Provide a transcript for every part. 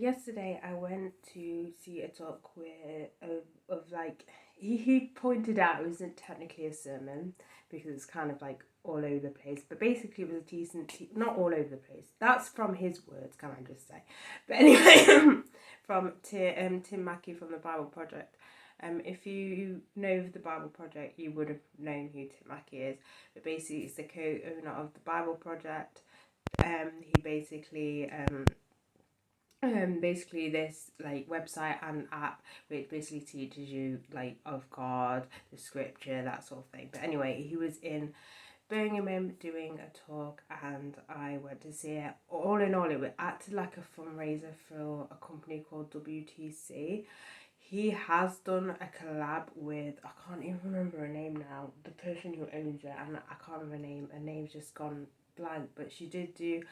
yesterday I went to see a talk of like he pointed out it wasn't technically a sermon because it's kind of like all over the place, but basically it was a not all over the place. That's from his words, can I just say? But anyway, from Tim Mackey from the Bible Project. If you know the Bible Project, you would have known who Tim Mackey is. But basically, he's the co-owner of the Bible Project. He basically this like website and app which basically teaches you like of God, the scripture, that sort of thing. But anyway, he was in Birmingham doing a talk and I went to see it. All in all, it acted like a fundraiser for a company called WTC. He has done a collab with, I can't even remember her name now, the person who owns it, and I can't remember her name. Her name's just gone blank, but she did do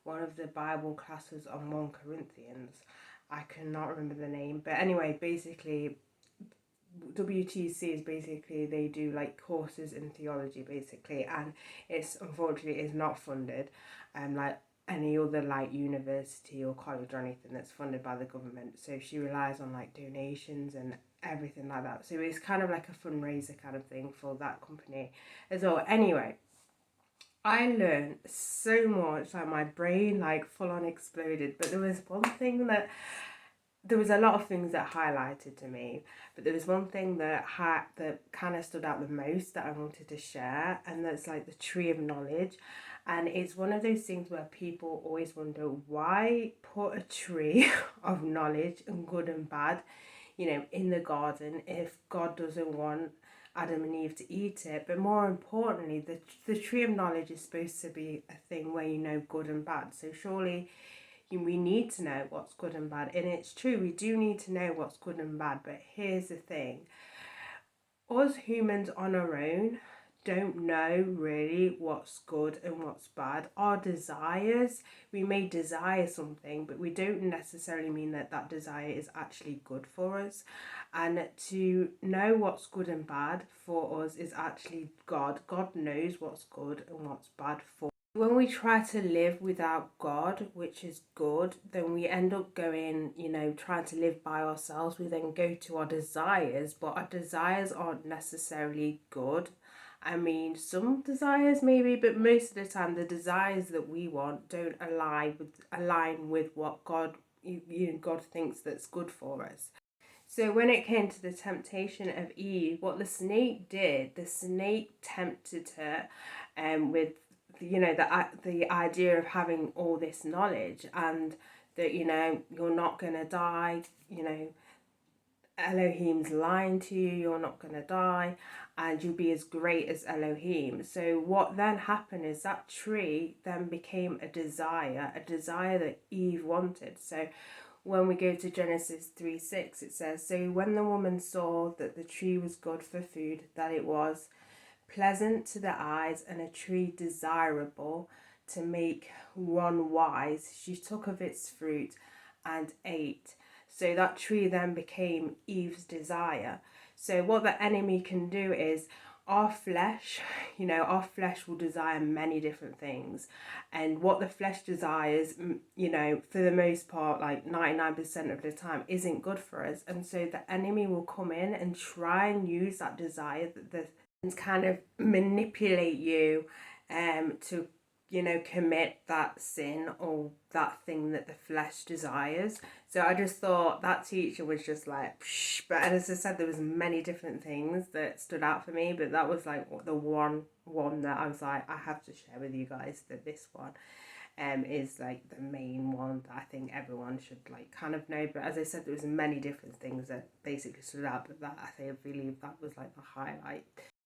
one of the Bible classes on 1 Corinthians. I cannot remember the name, but anyway, basically WTC is basically they do like courses in theology basically, and it's unfortunately is not funded like any other like university or college or anything that's funded by the government. So she relies on like donations and everything like that. So it's kind of like a fundraiser kind of thing for that company as well. Anyway, I learned so much, like my brain like full on exploded. But there was a lot of things that highlighted to me, but there was one thing that kind of stood out the most that I wanted to share, and that's like the tree of knowledge. And it's one of those things where people always wonder why put a tree of knowledge and good and bad, in the garden if God doesn't want Adam and Eve to eat it. But more importantly, the tree of knowledge is supposed to be a thing where you know good and bad. So surely we need to know what's good and bad. And it's true, we do need to know what's good and bad. But here's the thing. Us humans on our own don't know really what's good and what's bad. Our desires, we may desire something, but we don't necessarily mean that that desire is actually good for us. And to know what's good and bad for us is actually God. God knows what's good and what's bad for us. When we try to live without God, which is good, then we end up going, trying to live by ourselves. We then go to our desires, but our desires aren't necessarily good. I mean, some desires maybe, but most of the time, the desires that we want don't align with what God thinks that's good for us. So when it came to the temptation of Eve, what the snake did, the snake tempted her, with the idea of having all this knowledge, and that you're not gonna die, Elohim's lying to you, you're not going to die, and you'll be as great as Elohim. So what then happened is that tree then became a desire that Eve wanted. So when we go to Genesis 3:6, it says, so when the woman saw that the tree was good for food, that it was pleasant to the eyes and a tree desirable to make one wise, she took of its fruit and ate. So that tree then became Eve's desire. So what the enemy can do is our flesh will desire many different things. And what the flesh desires, for the most part, like 99% of the time, isn't good for us. And so the enemy will come in and try and use that desire and kind of manipulate you to commit that sin or that thing that the flesh desires. So I just thought that teacher was just like, psh. But as I said, there was many different things that stood out for me, but that was like the one that I was like, I have to share with you guys, that this one is like the main one that I think everyone should like kind of know. But as I said, there was many different things that basically stood out, but that I believe that was like the highlight.